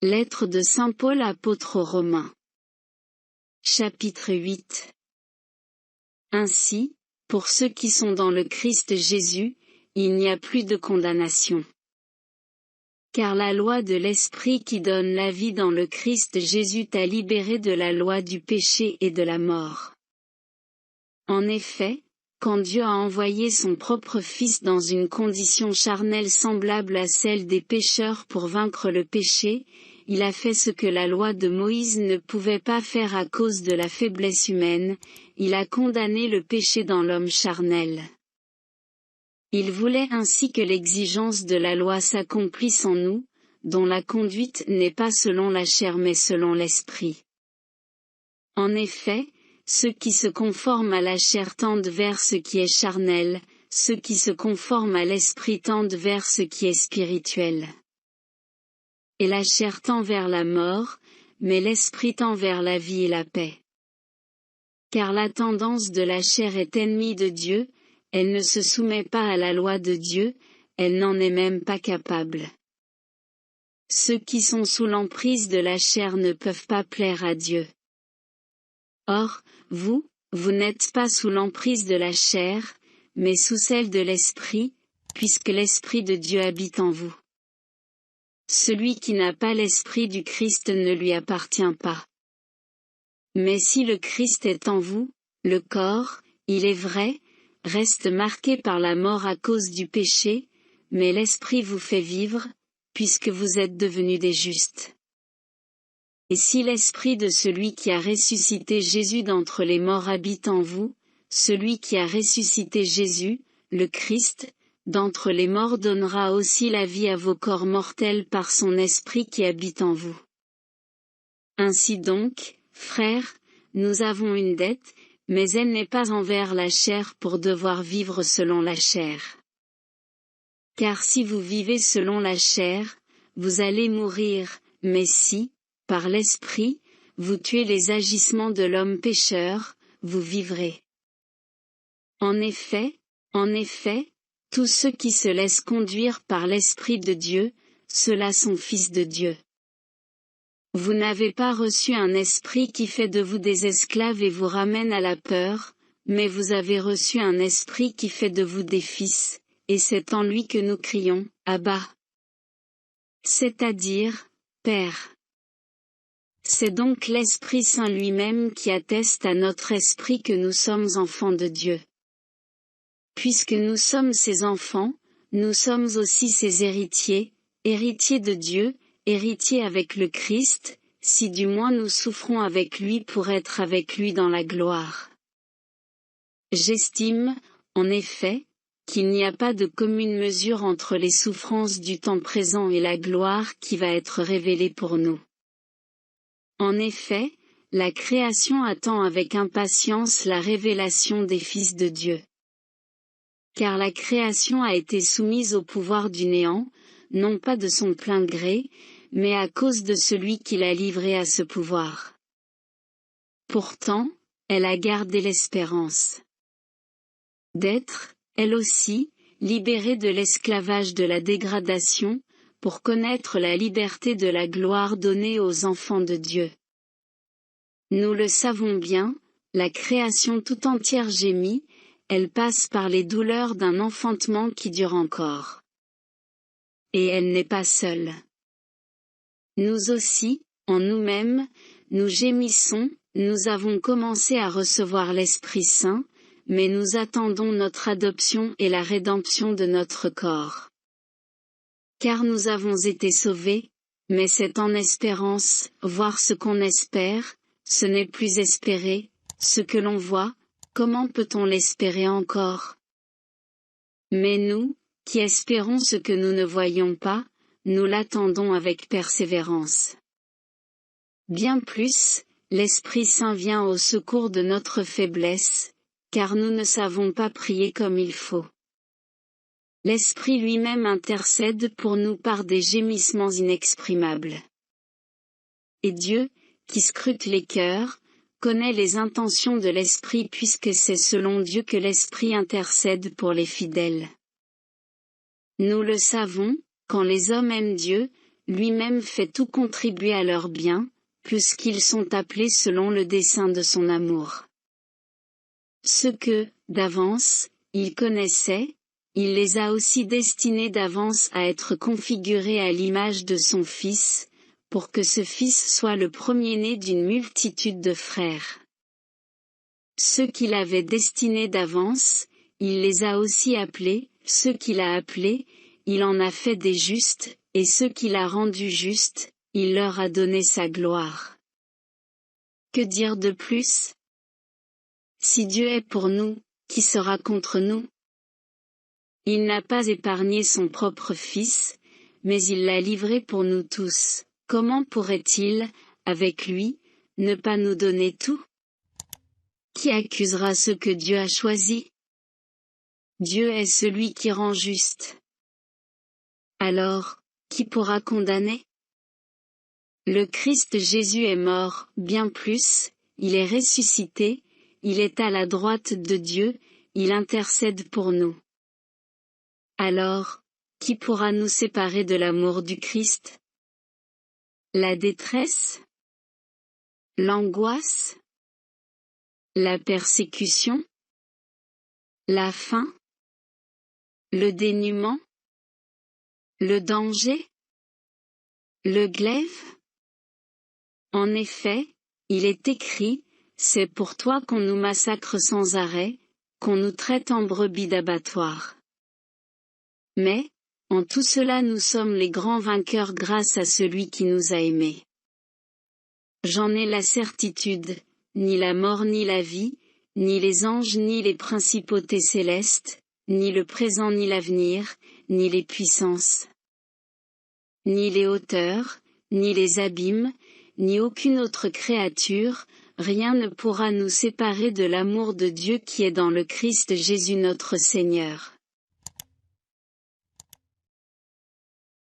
Lettre de saint Paul apôtre aux Romains. Chapitre 8. Ainsi, pour ceux qui sont dans le Christ Jésus, il n'y a plus de condamnation. Car la loi de l'Esprit qui donne la vie dans le Christ Jésus t'a libéré de la loi du péché et de la mort. En effet, quand Dieu a envoyé son propre Fils dans une condition charnelle semblable à celle des pécheurs pour vaincre le péché, il a fait ce que la loi de Moïse ne pouvait pas faire à cause de la faiblesse humaine, il a condamné le péché dans l'homme charnel. Il voulait ainsi que l'exigence de la loi s'accomplisse en nous, dont la conduite n'est pas selon la chair mais selon l'esprit. En effet, ceux qui se conforment à la chair tendent vers ce qui est charnel, ceux qui se conforment à l'esprit tendent vers ce qui est spirituel. Et la chair tend vers la mort, mais l'esprit tend vers la vie et la paix. Car la tendance de la chair est ennemie de Dieu, elle ne se soumet pas à la loi de Dieu, elle n'en est même pas capable. Ceux qui sont sous l'emprise de la chair ne peuvent pas plaire à Dieu. Or, vous n'êtes pas sous l'emprise de la chair, mais sous celle de l'esprit, puisque l'esprit de Dieu habite en vous. Celui qui n'a pas l'esprit du Christ ne lui appartient pas. Mais si le Christ est en vous, le corps, il est vrai, reste marqué par la mort à cause du péché, mais l'esprit vous fait vivre, puisque vous êtes devenus des justes. Et si l'esprit de celui qui a ressuscité Jésus d'entre les morts habite en vous, celui qui a ressuscité Jésus, le Christ, d'entre les morts donnera aussi la vie à vos corps mortels par son esprit qui habite en vous. Ainsi donc, frères, nous avons une dette, mais elle n'est pas envers la chair pour devoir vivre selon la chair. Car si vous vivez selon la chair, vous allez mourir, mais si, par l'esprit, vous tuez les agissements de l'homme pécheur, vous vivrez. En effet, tous ceux qui se laissent conduire par l'Esprit de Dieu, ceux-là sont fils de Dieu. Vous n'avez pas reçu un esprit qui fait de vous des esclaves et vous ramène à la peur, mais vous avez reçu un esprit qui fait de vous des fils, et c'est en lui que nous crions, Abba. C'est-à-dire, Père. C'est donc l'Esprit Saint lui-même qui atteste à notre esprit que nous sommes enfants de Dieu. Puisque nous sommes ses enfants, nous sommes aussi ses héritiers, héritiers de Dieu, héritiers avec le Christ, si du moins nous souffrons avec lui pour être avec lui dans la gloire. J'estime, en effet, qu'il n'y a pas de commune mesure entre les souffrances du temps présent et la gloire qui va être révélée pour nous. En effet, la création attend avec impatience la révélation des fils de Dieu. Car la création a été soumise au pouvoir du néant, non pas de son plein gré, mais à cause de celui qui l'a livrée à ce pouvoir. Pourtant, elle a gardé l'espérance d'être, elle aussi, libérée de l'esclavage de la dégradation, pour connaître la liberté de la gloire donnée aux enfants de Dieu. Nous le savons bien, la création tout entière gémit, elle passe par les douleurs d'un enfantement qui dure encore. Et elle n'est pas seule. Nous aussi, en nous-mêmes, nous gémissons, nous avons commencé à recevoir l'Esprit Saint, mais nous attendons notre adoption et la rédemption de notre corps. Car nous avons été sauvés, mais c'est en espérance, voir ce qu'on espère, ce n'est plus espérer, ce que l'on voit, comment peut-on l'espérer encore? Mais nous, qui espérons ce que nous ne voyons pas, nous l'attendons avec persévérance. Bien plus, l'Esprit Saint vient au secours de notre faiblesse, car nous ne savons pas prier comme il faut. L'Esprit lui-même intercède pour nous par des gémissements inexprimables. Et Dieu, qui scrute les cœurs, connaît les intentions de l'Esprit puisque c'est selon Dieu que l'Esprit intercède pour les fidèles. Nous le savons, quand les hommes aiment Dieu, lui-même fait tout contribuer à leur bien, puisqu'ils sont appelés selon le dessein de son amour. Ceux que, d'avance, il connaissait, il les a aussi destinés d'avance à être configurés à l'image de son Fils, pour que ce Fils soit le premier-né d'une multitude de frères. Ceux qu'il avait destinés d'avance, il les a aussi appelés, ceux qu'il a appelés, il en a fait des justes, et ceux qu'il a rendus justes, il leur a donné sa gloire. Que dire de plus? Si Dieu est pour nous, qui sera contre nous? Il n'a pas épargné son propre Fils, mais il l'a livré pour nous tous. Comment pourrait-il, avec lui, ne pas nous donner tout? Qui accusera ceux que Dieu a choisis? Dieu est celui qui rend juste. Alors, qui pourra condamner? Le Christ Jésus est mort, bien plus, il est ressuscité, il est à la droite de Dieu, il intercède pour nous. Alors, qui pourra nous séparer de l'amour du Christ? La détresse? L'angoisse? La persécution? La faim? Le dénuement? Le danger? Le glaive? En effet, il est écrit, c'est pour toi qu'on nous massacre sans arrêt, qu'on nous traite en brebis d'abattoir. Mais, en tout cela nous sommes les grands vainqueurs grâce à celui qui nous a aimés. J'en ai la certitude, ni la mort ni la vie, ni les anges ni les principautés célestes, ni le présent ni l'avenir, ni les puissances, ni les hauteurs, ni les abîmes, ni aucune autre créature, rien ne pourra nous séparer de l'amour de Dieu qui est dans le Christ Jésus notre Seigneur.